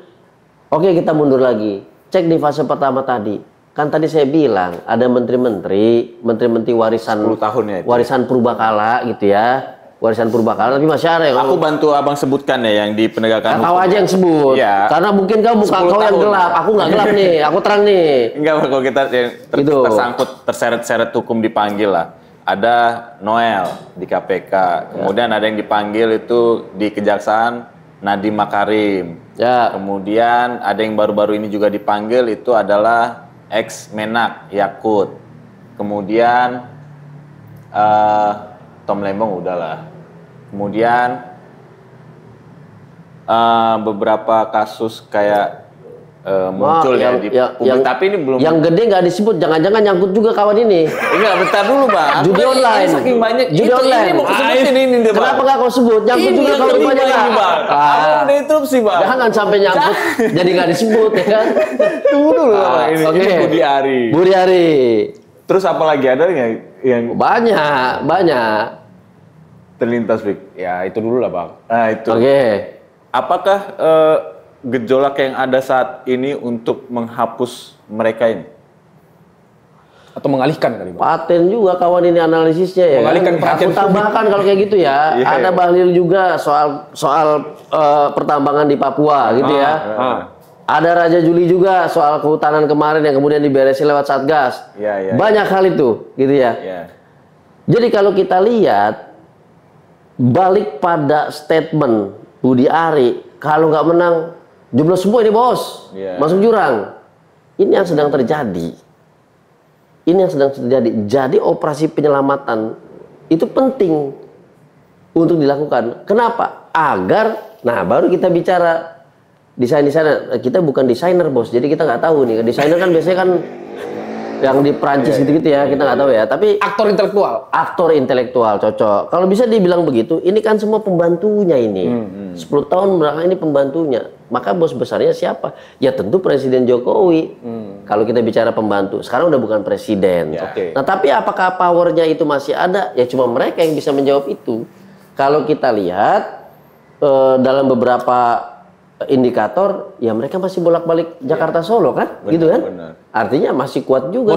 Oke, kita mundur lagi. Cek di fase pertama tadi. Kan tadi saya bilang ada menteri-menteri warisan 10 tahun ya itu. Warisan purbakala gitu ya. Warisan purbakala, tapi masih ada yang Aku bantu Abang sebutkan ya yang di penegakan kau aja yang sebut. Ya. Karena mungkin kau muka 10 kau yang tahun. gelap, aku nggak gelap nih, aku terang nih. Enggak, kalau kita yang Gitu. tersangkut, terseret-seret hukum dipanggil lah. Ada Noel di KPK, kemudian ada yang dipanggil itu di Kejaksaan Nadiem Makarim. Ya. Kemudian ada yang baru-baru ini juga dipanggil itu adalah ex Menak Yakut. Kemudian Tom Lembong udahlah. Kemudian beberapa kasus kayak muncul ya di publik, tapi ini belum. Yang gede nggak disebut, jangan-jangan nyangkut juga kawan ini. Enggak, bentar dulu, Bang. Judi online. Ini saking banyak. Judi online. Ini mau sebutin ini deh, Bang. Kenapa nggak kau sebut? Nyangkut Ini juga yang kau lebih rupanya banyak, nggak? Bang. Aku udah interupsi, Bang. Jangan sampai nyangkut, jadi nggak disebut ya kan? Tunggu dulu, Bang. Ini Budi Ari. Budi Ari. Terus apa lagi ada yang Banyak. terlintas, Bik? Ya itu dulu lah, Bang. Nah, itu. Oke. Apakah gejolak yang ada saat ini untuk menghapus mereka ini? Atau mengalihkan kali, Bang. Paten juga kawan ini analisisnya ya. Mengalihkan perhatian Aku tambahkan kalau kayak gitu ya. Iya, Ada iya. Bahlil juga soal pertambangan di Papua gitu ya. Ada Raja Juli juga soal kehutanan kemarin yang kemudian diberesin lewat Satgas. Banyak hal itu, gitu ya. Jadi kalau kita lihat balik pada statement Budi Ari, kalau nggak menang jumlah semua ini bos, masuk jurang. Ini yang sedang terjadi. Ini yang sedang terjadi. Jadi operasi penyelamatan itu penting untuk dilakukan. Kenapa? Agar, nah baru kita bicara desain-desainer. Kita bukan desainer bos, jadi kita nggak tahu nih. Desainer kan biasanya kan yang di Prancis gitu-gitu ya, kita nggak tahu ya. Tapi aktor intelektual. Aktor intelektual cocok. Kalau bisa dibilang begitu, ini kan semua pembantunya ini. 10 tahun belakang ini pembantunya. Maka bos besarnya siapa? Ya tentu Presiden Jokowi. Kalau kita bicara pembantu, sekarang udah bukan presiden. Nah tapi apakah powernya itu masih ada? Ya cuma mereka yang bisa menjawab itu. Kalau kita lihat dalam beberapa indikator, ya mereka masih bolak-balik Jakarta Solo kan, gitu kan? Artinya masih kuat juga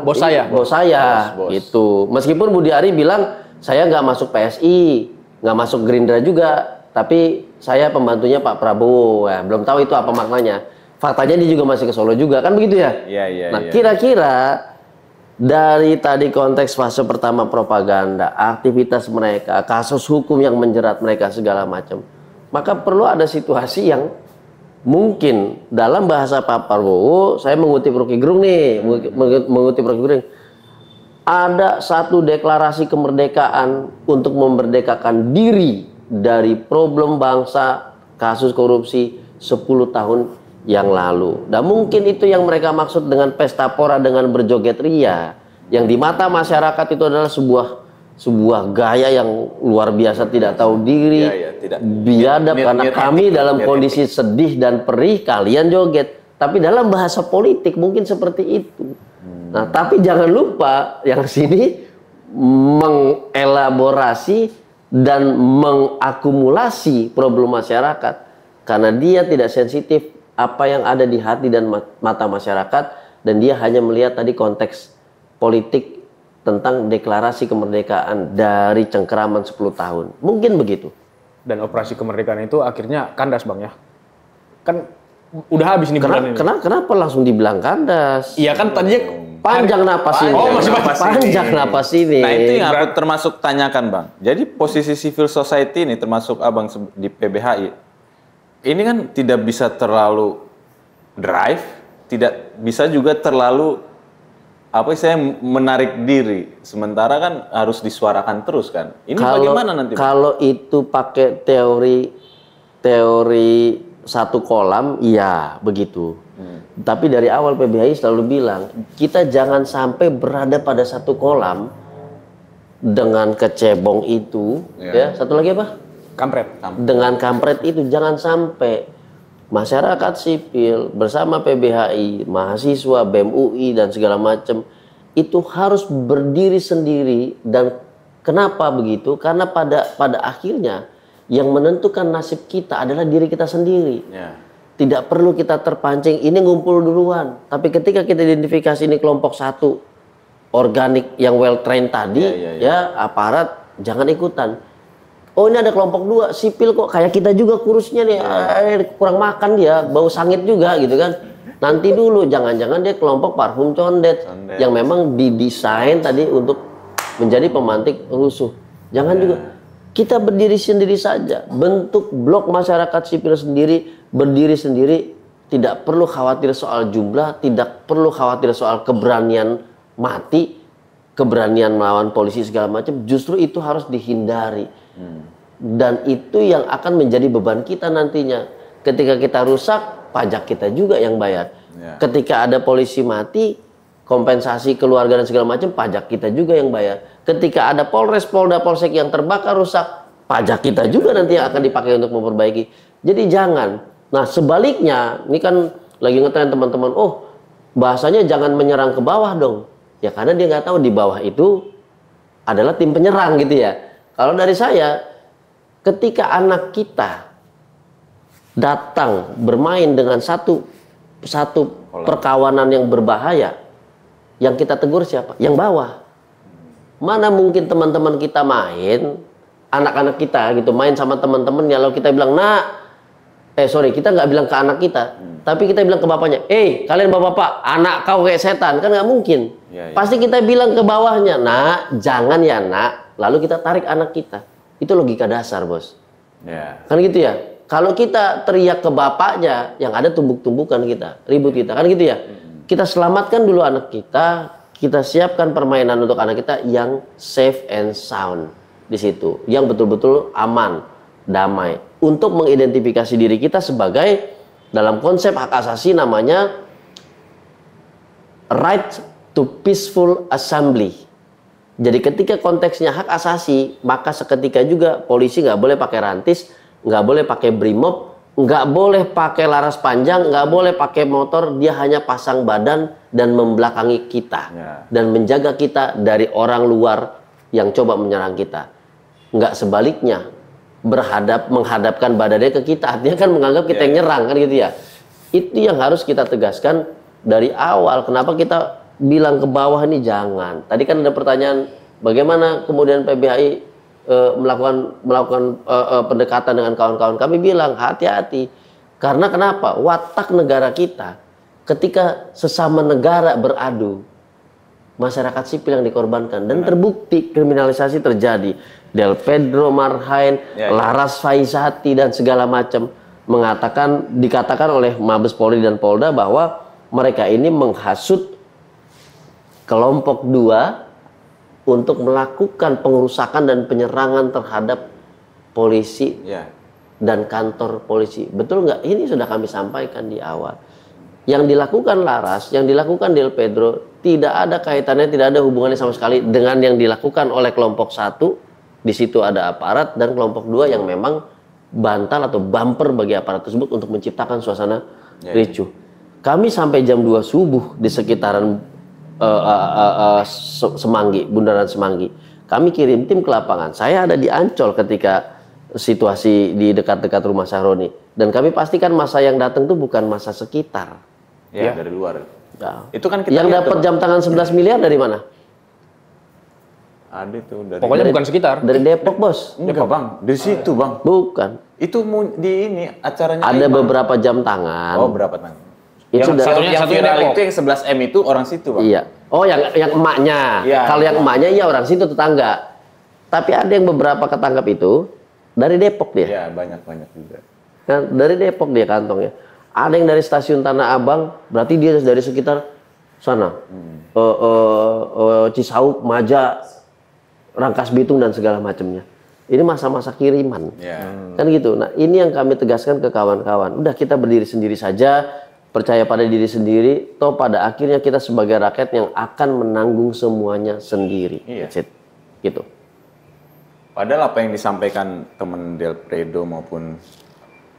bos saya, gitu. Meskipun Budi Ari bilang saya nggak masuk PSI, nggak masuk Gerindra juga, tapi saya pembantunya Pak Prabowo. Ya, belum tahu itu apa maknanya. Faktanya dia juga masih ke Solo juga, kan begitu ya? Nah kira-kira dari tadi konteks fase pertama propaganda, aktivitas mereka, kasus hukum yang menjerat mereka segala macam. Maka perlu ada situasi yang mungkin dalam bahasa Pak Prabowo, saya mengutip Rocky Gerung nih, mengutip Rocky Gerung, ada satu deklarasi kemerdekaan untuk memerdekakan diri dari problem bangsa, kasus korupsi 10 tahun yang lalu. Dan mungkin itu yang mereka maksud dengan pesta pora dengan berjoget ria, yang di mata masyarakat itu adalah sebuah gaya yang luar biasa, tidak tahu diri, biadab, karena kami dalam kondisi sedih dan perih, kalian joget. Tapi dalam bahasa politik mungkin seperti itu. Nah, tapi jangan lupa yang sini mengelaborasi dan mengakumulasi problem masyarakat, karena dia tidak sensitif apa yang ada di hati dan mata masyarakat, dan dia hanya melihat tadi konteks politik tentang deklarasi kemerdekaan dari cengkeraman 10 tahun. Mungkin begitu. Dan operasi kemerdekaan itu akhirnya kandas Bang ya. Kan udah habis nih bulan ini. Kenapa langsung dibilang kandas? Iya kan tadinya panjang napas ini. Oh, masih panjang napas ini. Nah, itu yang aku termasuk tanyakan, Bang. Jadi posisi civil society ini termasuk Abang di PBHI. Ini kan tidak bisa terlalu drive, tidak bisa juga terlalu saya menarik diri, sementara kan harus disuarakan terus kan. Ini bagaimana nanti? Kalau itu pakai teori satu kolam, ya begitu. Tapi dari awal PBHI selalu bilang, kita jangan sampai berada pada satu kolam dengan kecebong itu. Ya, satu lagi apa? Kampret. Dengan kampret itu jangan sampai masyarakat sipil bersama PBHI, mahasiswa, BEM UI dan segala macam itu harus berdiri sendiri. Dan kenapa begitu? Karena pada akhirnya yang menentukan nasib kita adalah diri kita sendiri. Tidak perlu kita terpancing ini ngumpul duluan, tapi ketika kita identifikasi ini kelompok satu organik yang well trained tadi, ya aparat jangan ikutan. Oh ini ada kelompok dua, sipil kok kayak kita juga kurusnya nih, kurang makan dia, bau sangit juga gitu kan. Nanti dulu, jangan-jangan dia kelompok parfum condet yang memang didesain tadi untuk menjadi pemantik rusuh. Jangan juga, kita berdiri sendiri saja, bentuk blok masyarakat sipil sendiri, berdiri sendiri, tidak perlu khawatir soal jumlah, tidak perlu khawatir soal keberanian mati, keberanian melawan polisi segala macam, justru itu harus dihindari. Dan itu yang akan menjadi beban kita nantinya. Ketika kita rusak, pajak kita juga yang bayar. Ketika ada polisi mati, kompensasi keluarga dan segala macam, pajak kita juga yang bayar. Ketika ada Polres, Polda, Polsek yang terbakar rusak, pajak kita juga nanti yang akan dipakai untuk memperbaiki. Jadi jangan. Nah sebaliknya, ini kan lagi ngetren teman-teman, oh bahasanya jangan menyerang ke bawah dong. Ya karena dia nggak tahu di bawah itu adalah tim penyerang gitu ya. Kalau dari saya, ketika anak kita datang bermain dengan satu perkawanan yang berbahaya, yang kita tegur siapa? Yang bawah. Mana mungkin teman-teman kita main, anak-anak kita gitu main sama teman-teman, kalau kita bilang, "Nak, kita nggak bilang ke anak kita, tapi kita bilang ke bapaknya, kalian bapak-bapak, anak kau kayak setan, kan nggak mungkin. Pasti kita bilang ke bawahnya, nak, jangan ya nak, lalu kita tarik anak kita. Itu logika dasar, bos. Kan gitu ya. Kalau kita teriak ke bapaknya, yang ada tumbuk-tumbukan kita, ribut kita, kan gitu ya. Kita selamatkan dulu anak kita siapkan permainan untuk anak kita yang safe and sound di situ, yang betul-betul aman, damai, untuk mengidentifikasi diri kita sebagai, dalam konsep hak asasi namanya right to peaceful assembly. Jadi ketika konteksnya hak asasi, maka seketika juga polisi nggak boleh pakai rantis, nggak boleh pakai brimob, nggak boleh pakai laras panjang, nggak boleh pakai motor. Dia hanya pasang badan dan membelakangi kita dan menjaga kita dari orang luar yang coba menyerang kita. Nggak sebaliknya, menghadapkan badannya ke kita, artinya kan menganggap kita yang nyerang, kan gitu ya. Itu yang harus kita tegaskan dari awal. Kenapa kita bilang ke bawah ini jangan? Tadi kan ada pertanyaan, bagaimana kemudian PBHI melakukan pendekatan dengan kawan-kawan. Kami bilang hati-hati, karena kenapa? Watak negara kita, ketika sesama negara beradu, masyarakat sipil yang dikorbankan, dan terbukti kriminalisasi terjadi. Del Pedro Marhain, Laras Faisati dan segala macam dikatakan oleh Mabes Polri dan Polda bahwa mereka ini menghasut kelompok 2 untuk melakukan pengerusakan dan penyerangan terhadap polisi dan kantor polisi. Betul nggak? Ini sudah kami sampaikan di awal. Yang dilakukan Laras, yang dilakukan Del Pedro, tidak ada kaitannya, tidak ada hubungannya sama sekali dengan yang dilakukan oleh kelompok 1. Di situ ada aparat, dan kelompok 2 yang memang bantal atau bumper bagi aparat tersebut untuk menciptakan suasana ricuh. Kami sampai jam 2 subuh di sekitaran Semanggi, Bundaran Semanggi. Kami kirim tim ke lapangan. Saya ada di Ancol ketika situasi di dekat-dekat rumah Sahroni. Dan kami pastikan masa yang datang itu bukan masa sekitar. Dari luar. Nah, itu kan kita yang dapat jam tangan 11 miliar dari mana? Ada itu dari. Pokoknya bukan sekitar. Dari Depok, bos. Enggak, Bang. Di situ, Bang. Bukan. Itu di ini acaranya. Ada beberapa jam tangan. Oh, berapa tangan? Itu yang viral itu yang 11M itu orang situ, Bang. Iya. Oh, yang emaknya. Kalau yang emaknya orang situ tetangga. Tapi ada yang beberapa ketangkap itu dari Depok dia. Iya, banyak juga. Nah, dari Depok dia kantongnya. Ada yang dari stasiun Tanah Abang, berarti dia dari sekitar sana. Cisauk, Maja, Rangkas Bitung dan segala macamnya. Ini masa-masa kiriman. Kan gitu. Nah, ini yang kami tegaskan ke kawan-kawan. Udah, kita berdiri sendiri saja, percaya pada diri sendiri, toh pada akhirnya kita sebagai rakyat yang akan menanggung semuanya sendiri. Gitu. Padahal apa yang disampaikan teman Del Pedro maupun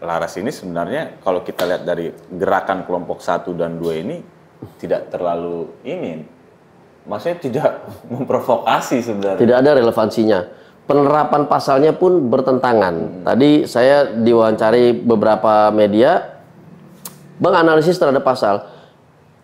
Laras ini sebenarnya kalau kita lihat dari gerakan kelompok 1 dan 2 ini tidak terlalu maksudnya tidak memprovokasi sebenarnya. Tidak ada relevansinya. Penerapan pasalnya pun bertentangan. Tadi saya diwawancari beberapa media, menganalisis terhadap pasal.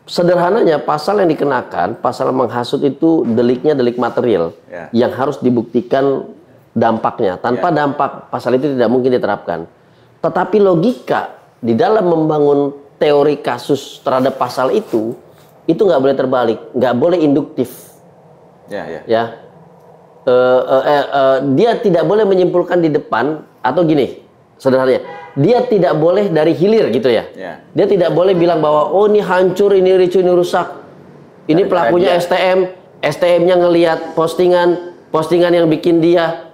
Sederhananya, pasal yang dikenakan, pasal menghasut itu deliknya delik material yang harus dibuktikan dampaknya. Tanpa dampak, pasal itu tidak mungkin diterapkan. Tetapi logika di dalam membangun teori kasus terhadap pasal itu nggak boleh terbalik, nggak boleh induktif. Dia tidak boleh menyimpulkan di depan, atau gini, sederhananya, dia tidak boleh dari hilir gitu ya. Dia tidak boleh bilang bahwa oh ini hancur, ini ricuh, ini rusak. Ini pelakunya STM-nya ngelihat postingan yang bikin dia,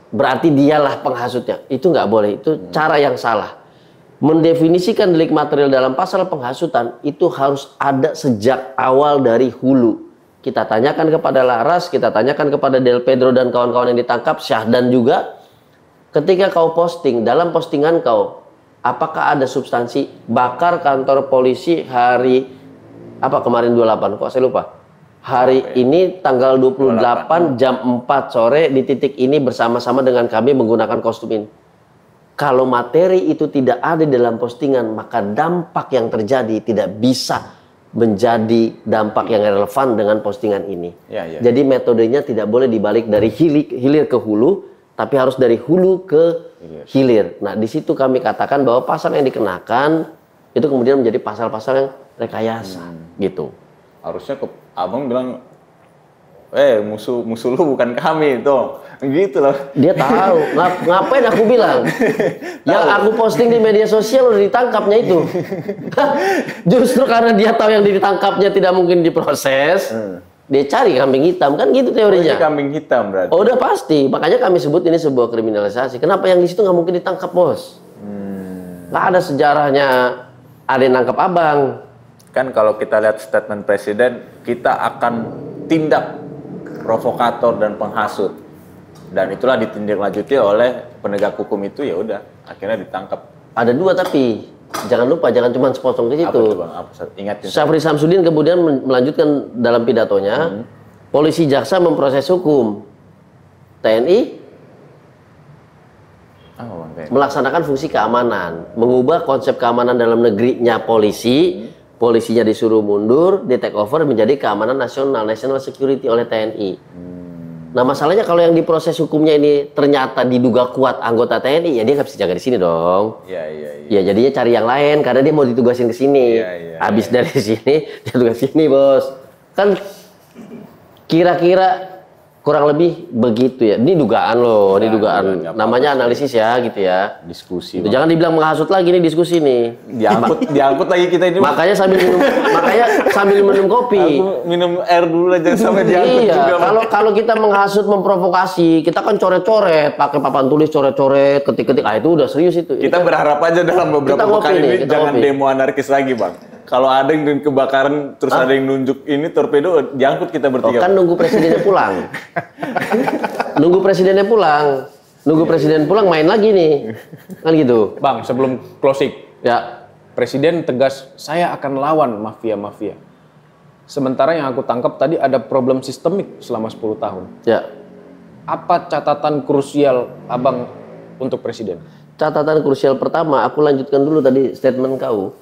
berarti dialah penghasutnya. Itu nggak boleh, itu cara yang salah. Mendefinisikan delik material dalam pasal penghasutan itu harus ada sejak awal dari hulu. Kita tanyakan kepada Laras, kita tanyakan kepada Del Pedro dan kawan-kawan yang ditangkap, Syahdan juga. Ketika kau posting, dalam postingan kau, apakah ada substansi bakar kantor polisi hari apa kemarin 28? Kok saya lupa? Hari ini tanggal 28 jam 4 sore di titik ini bersama-sama dengan kami menggunakan kostum ini. Kalau materi itu tidak ada dalam postingan, maka dampak yang terjadi tidak bisa menjadi dampak yang relevan dengan postingan ini. Jadi metodenya tidak boleh dibalik dari hilir ke hulu, tapi harus dari hulu ke hilir. Nah, di situ kami katakan bahwa pasal yang dikenakan itu kemudian menjadi pasal-pasal yang rekayasa, gitu. Harusnya abang bilang, musuh lu bukan kami tuh, gitu loh. Dia tahu. Ngapain aku bilang? Yang aku posting di media sosial udah ditangkapnya itu. Justru karena dia tahu yang ditangkapnya tidak mungkin diproses, dia cari kambing hitam, kan gitu teorinya. Ini kambing hitam berarti. Oh, udah pasti. Makanya kami sebut ini sebuah kriminalisasi. Kenapa yang di situ nggak mungkin ditangkap, bos? Nggak ada sejarahnya ada yang nangkap abang. Kan kalau kita lihat statement presiden, kita akan tindak provokator dan penghasut, dan itulah ditindaklanjuti oleh penegak hukum itu, ya udah akhirnya ditangkap. Ada dua tapi jangan lupa, jangan cuma sepotong di situ. Apa itu, Bang? Ingatin. Syafri Samsudin kemudian melanjutkan dalam pidatonya, polisi jaksa memproses hukum, TNI melaksanakan fungsi keamanan, mengubah konsep keamanan dalam negerinya polisi. Polisinya disuruh mundur, di take over menjadi keamanan nasional, national security oleh TNI. Nah, masalahnya kalau yang diproses hukumnya ini ternyata diduga kuat anggota TNI, ya dia nggak bisa jaga di sini dong. Ya jadinya cari yang lain karena dia mau ditugasin ke sini. Habis dari sini dia tugas sini, bos. Kan kira-kira kurang lebih begitu ya. Ini dugaan loh, ini dugaan. Namanya analisis ya, gitu ya. Diskusi. Jangan dibilang menghasut lagi, ini diskusi nih. Diangkut lagi kita ini. Makanya sambil minum kopi. Aku minum air dulu aja sampai diangkut juga. Kalau kita menghasut, memprovokasi, kita kan coret-coret, pakai papan tulis coret-coret, ketik-ketik. Ah, itu udah serius itu. Kita berharap aja dalam beberapa pekan ini jangan demo anarkis lagi, Bang. Kalau ada yang kebakaran terus ada yang nunjuk ini torpedo, diangkut kita bertiga. Kan nunggu presidennya pulang. Nunggu presiden pulang main lagi nih. Kan gitu. Bang, sebelum closing. Ya. Presiden tegas, saya akan lawan mafia-mafia. Sementara yang aku tangkap tadi ada problem sistemik selama 10 tahun. Ya. Apa catatan krusial Abang untuk presiden? Catatan krusial pertama, aku lanjutkan dulu tadi statement kau.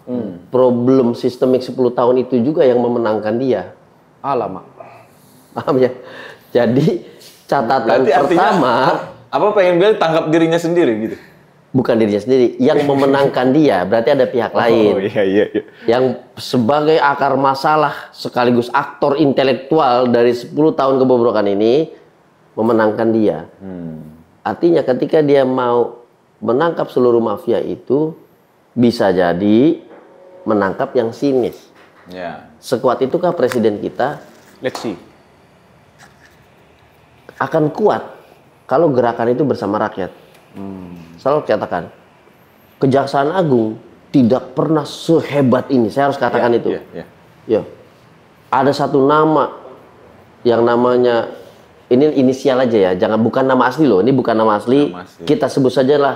Problem sistemik 10 tahun itu juga yang memenangkan dia. Alamak. Paham ya? Jadi catatan berarti pertama, apa pengen bilang tangkap dirinya sendiri gitu? Bukan dirinya sendiri, yang memenangkan dia, berarti ada pihak lain. Oh iya. Yang sebagai akar masalah sekaligus aktor intelektual dari 10 tahun kebobrokan ini memenangkan dia. Artinya ketika dia mau menangkap seluruh mafia itu, bisa jadi menangkap yang sinis. Sekuat itukah presiden kita? Let's see. Akan kuat kalau gerakan itu bersama rakyat. Selalu katakan, Kejaksaan Agung tidak pernah sehebat ini. Saya harus katakan itu. Ya. Ada satu nama yang namanya, ini inisial aja ya, bukan nama asli loh. Ini bukan nama asli. Kita sebut saja lah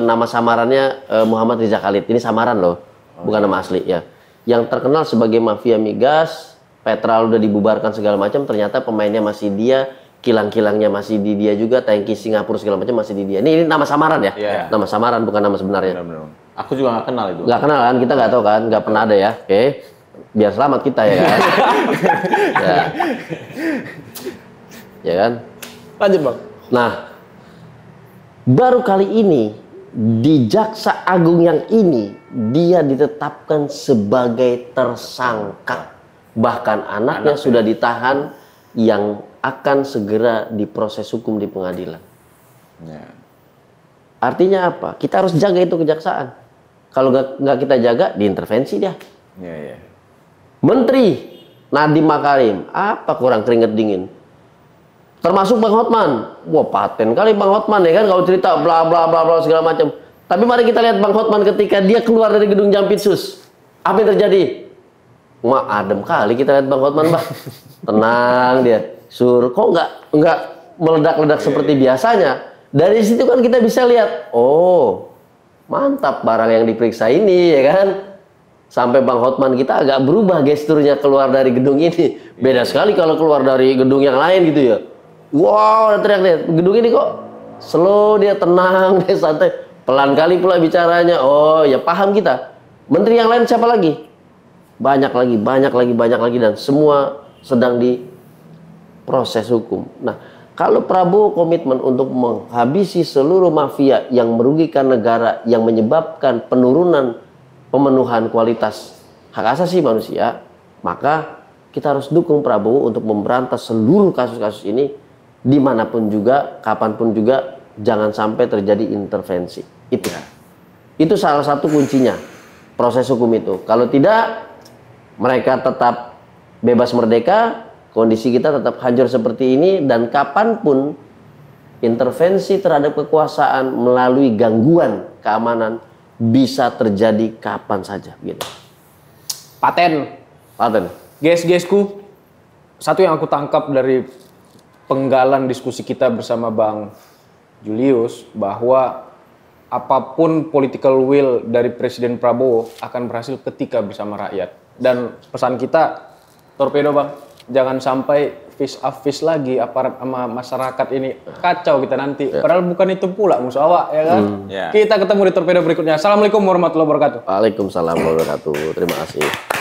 nama samarannya Muhammad Riza Khalid. Ini samaran loh, bukan nama asli ya. Yang terkenal sebagai mafia migas, Petrol udah dibubarkan segala macam. Ternyata pemainnya masih dia, kilang-kilangnya masih di dia juga, tangki Singapura segala macam masih di dia. Ini nama samaran ya, nama samaran bukan nama sebenarnya. Benar. Aku juga nggak kenal itu. Nggak kenal kan, kita nggak tahu kan, nggak pernah ada ya. Oke, biar selamat kita ya kan. Ya kan? Lanjut, Bang. Nah, baru kali ini di Jaksa Agung yang ini dia ditetapkan sebagai tersangka. Bahkan anaknya sudah ditahan yang akan segera diproses hukum di pengadilan. Artinya apa? Kita harus jaga itu kejaksaan. Kalau nggak kita jaga, diintervensi dia. Menteri Nadiem Makarim, apa kurang keringet dingin? Termasuk Bang Hotman. Wah, paten kali Bang Hotman ya kan, kalau cerita bla bla bla bla segala macam. Tapi mari kita lihat Bang Hotman ketika dia keluar dari gedung Jampitsus. Apa yang terjadi? Wah, adem kali kita lihat Bang Hotman, Bang. Tenang dia. Kok nggak meledak-ledak seperti biasanya. Dari situ kan kita bisa lihat, oh, mantap barang yang diperiksa ini ya kan. Sampai Bang Hotman kita agak berubah gesturnya keluar dari gedung ini. Beda sekali kalau keluar dari gedung yang lain gitu ya. Wow, teriak dia. Gedung ini kok slow, dia tenang, dia santai. Pelan kali pula bicaranya. Oh, ya paham kita. Menteri yang lain siapa lagi? Banyak lagi. Dan semua sedang diproses hukum. Nah, Kalau Prabowo komitmen untuk menghabisi seluruh mafia yang merugikan negara, yang menyebabkan penurunan pemenuhan kualitas hak asasi manusia, maka kita harus dukung Prabowo untuk memberantas seluruh kasus-kasus ini dimanapun juga, kapanpun juga, jangan sampai terjadi intervensi. Itu salah satu kuncinya proses hukum itu. Kalau tidak, mereka tetap bebas merdeka, kondisi kita tetap hancur seperti ini, dan kapanpun intervensi terhadap kekuasaan melalui gangguan keamanan bisa terjadi kapan saja. Gitu. Paten. Guys-guysku, satu yang aku tangkap dari penggalan diskusi kita bersama Bang Julius, bahwa apapun political will dari Presiden Prabowo akan berhasil ketika bersama rakyat. Dan pesan kita, Torpedo Bang, jangan sampai face up face lagi aparat sama masyarakat ini, kacau kita nanti. Padahal bukan itu pula musuh awak, ya kan? Kita ketemu di Torpedo berikutnya. Assalamualaikum warahmatullahi wabarakatuh. Waalaikumsalam warahmatullahi wabarakatuh. Terima kasih.